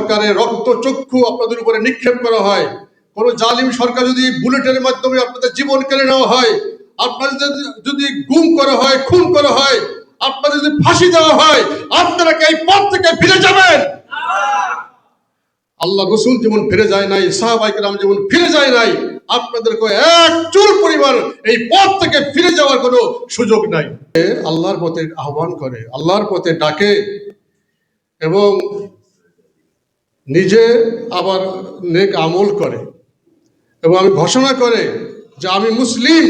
সরকারের রক্ত চক্ষু আপনাদের উপরে নিক্ষেপ করা হয়, কোন জালিম সরকার যদি বুলেটের মাধ্যমে আপনাদের জীবন কেড়ে নেওয়া হয়, আপনাদের যদি গুম করা হয়, খুন করা হয়, আপনাদের যদি ফাঁসি দেওয়া হয়, আপনারা কি এই পথ থেকে ফিরে যাবেন? আল্লাহ রসুল যেমন ফিরে যায় নাই, সাহাবায়ে কেরাম যেমন ফিরে যায় নাই, আপনাদেরকে এক চুল পরিমাণ এই পথ থেকে ফিরে যাওয়ার কোনো সুযোগ নাই। আল্লাহর পথে আহ্বান করে, আল্লাহর পথে ডাকে এবং নিজে আবার নেক আমল করে এবং আমি ঘোষণা করে যে আমি মুসলিম,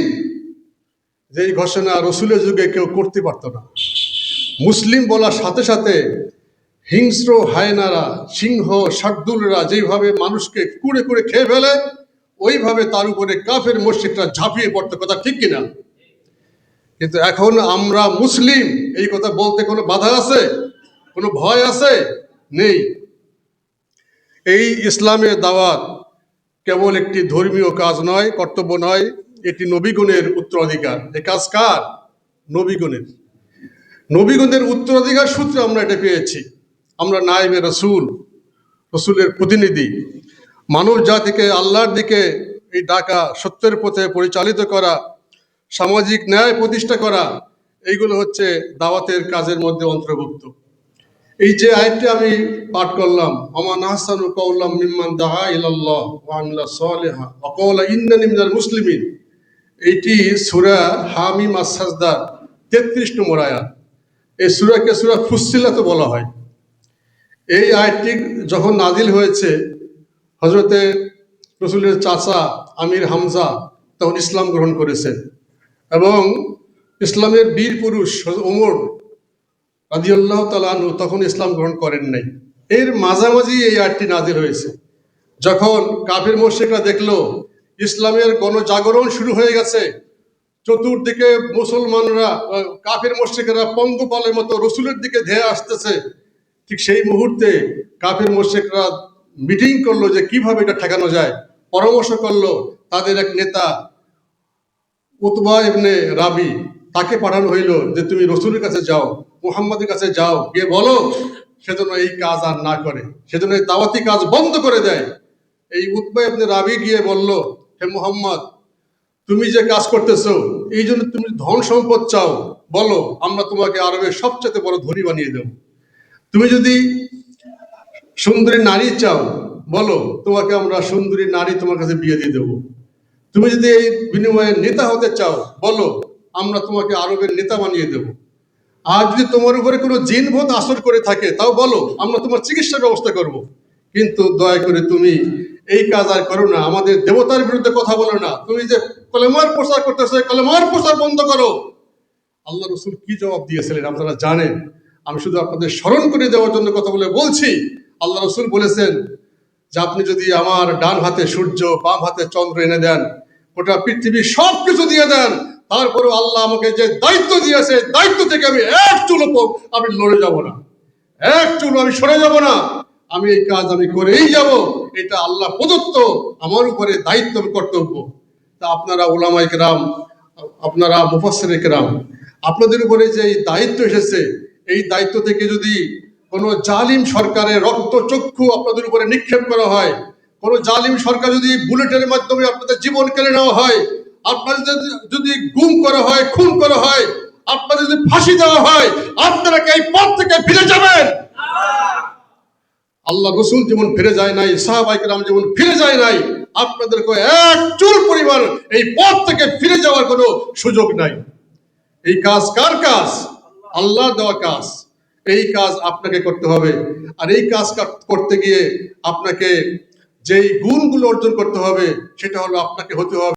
যে এই ঘোষণা রসুলের যুগে কেউ করতে পারত না। মুসলিম বলার সাথে সাথে হিংস্র হায়নারা, সিংহ শার্দুলরা যেভাবে মানুষকে কুড়ে কুড়ে খেয়ে ফেলে, ওইভাবে তার উপরে কাফের মুশরিকরা ঝাঁপিয়ে পড়তো। কথা ঠিক কিনা? কিন্তু এখন আমরা মুসলিম, এই কথা বলতে কোনো বাধা আছে? কোনো ভয় আছে? নেই। এই ইসলামের দাওয়াত কেবল একটি ধর্মীয় কাজ নয়, কর্তব্য নয়, এটি নবীগণের উত্তরাধিকার। এ কাজ কার? নবীগণের। নবীগণের উত্তরাধিকার সূত্রে আমরা এটা পেয়েছি। আমরা নায়েবে রসুল, রসুলের প্রতিনিধি। মানব জাতিকে আল্লাহর দিকে এই ডাকা, সত্যের পথে পরিচালিত করা, সামাজিক ন্যায় প্রতিষ্ঠা করা, এইগুলো হচ্ছে দাওয়াতের কাজের মধ্যে অন্তর্ভুক্ত। এই যে আয়াতটি আমি পাঠ করলাম, ওয়া মান আহসানু কাওলাম মিম্মান দাআ ইলাল্লাহ ওয়া আমিলা সালিহা ওয়া ক্বালা ইন্নানি মিনাল মুসলিমিন, এইটি সূরা হামিম আস-সাজদা 33 নম্বর আয়াত। এই সূরাকে সূরা ফুসসিলাত বলা হয়। এই আয়াতটি যখন নাজিল হয়েছে, হযরতে রাসূলের চাচা আমির হামজা তখন ইসলাম গ্রহণ করেছেন এবং ইসলামের বীর পুরুষ ওমর রাদিয়াল্লাহু তাআলা আনহু তখন ইসলাম গ্রহণ করেন নাই। এর মাঝামাঝি এই আয়াতটি নাজিল হয়েছে। যখন কাফির মুশরিকরা দেখলো ইসলামের গণজাগরণ শুরু হয়ে গেছে, চতুর্দিকে মুসলমানরা, কাফির মুশরিকরা পঙ্গপালের মতো রসুলের দিকে ধেয়ে আসতেছে, ঠিক সেই মুহূর্তে কাফির মুশরিকরা মিটিং করলো যে কিভাবে এটা ঠেকানো যায়। পরামর্শ করলো তাদের এক নেতা উতবা ইবনে রাবি, তাকে পাঠানো হইল যে তুমি রসুলের কাছে যাও, মুহাম্মাদের কাছে যাও, গিয়ে বলো সেজন্য এই কাজ আর না করে, সেজন্য এই দাওয়াতি কাজ বন্ধ করে দেয়। এই উতবা ইবনে রাবি গিয়ে বলল, হে মুহাম্মদ, তুমি যে কাজ করতেছো এই জন্য তুমি ধন সম্পদ চাও, বলো, আমরা তোমাকে আরবের সবচেয়ে বড় ধনী বানিয়ে দেব। তুমি যদি সুন্দরী নারী চাও, বলো, তোমাকে আমরা সুন্দরী নারী তোমার কাছে বিয়ে দিয়ে দেবো। তুমি যদি এই বিনিময়ে নেতা হতে চাও, বলো, আমরা তোমাকে আরবের নেতা বানিয়ে দেব। আর যদি তোমার উপরে কোনো জিনভূত আসর করে থাকে, তাও বলো, আমরা তোমার চিকিৎসার ব্যবস্থা করব। কিন্তু দয়া করে তুমি এই কাজ আর করো না, আমাদের দেবতার বিরুদ্ধে কথা বলো না, তুমি যে কলেমার প্রচার করতেছো, কলেমার প্রচার বন্ধ করো। আল্লাহ রসুল কি জবাব দিয়েছিলেন আপনারা জানেন। আমি শুধু আপনাদের স্মরণ করে দেওয়ার জন্য কথা বলে বলছি। আল্লাহ রসুল বলেছেন যে আপনি যদি আমার ডান হাতে সূর্য, বাম হাতে চন্দ্র এনে দেন, গোটা পৃথিবী সব কিছু দিয়ে দেন, তারপরেও আল্লাহ আমাকে যে দায়িত্ব দিয়েছে, দায়িত্ব থেকে আমি এক চুলো আমি লড়ে যাব না, এক চুলো আমি সরে যাব না, আমি এই কাজ আমি করেই যাব। এটা আল্লাহ প্রদত্ত আমার উপরে দায়িত্ব, কর্তব্য। তা আপনারা উলামায়ে কেরাম, আপনারা মুফাসসিরে কেরাম, আপনাদের উপরে যে এই দায়িত্ব এসেছে, এই দায়িত্ব থেকে যদি কোনো জালিম সরকারের রক্ত চক্ষু আপনাদের উপরে নিক্ষেপ করা হয়, কোনো জালিম সরকার যদি বুলেটের মাধ্যমে আপনাদের জীবন কেড়ে নেওয়া হয়, আপনাদের যদি গুম করা হয়, খুন করা হয়, আপনাদের যদি ফাঁসি দেওয়া হয়, আপনারা কি এই পথ থেকে ফিরে যাবেন? আল্লাহ রসুল যেমন ফিরে যায় নাই, সাহাবায়ে কেরাম যেমন ফিরে যায় নাই, আপনাদেরকে এক চুল পরিমাণ এই পথ থেকে ফিরে যাওয়ার কোনো সুযোগ নাই। এই কাজ কার কাজ? আল্লাহর দেওয়া কাজ। এই কাজ আপনাকে করতে হবে। আর এই কাজ করতে গিয়ে আপনাকে যেই গুণগুলো অর্জন করতে হবে, সেটা হলো আপনাকে হতে হবে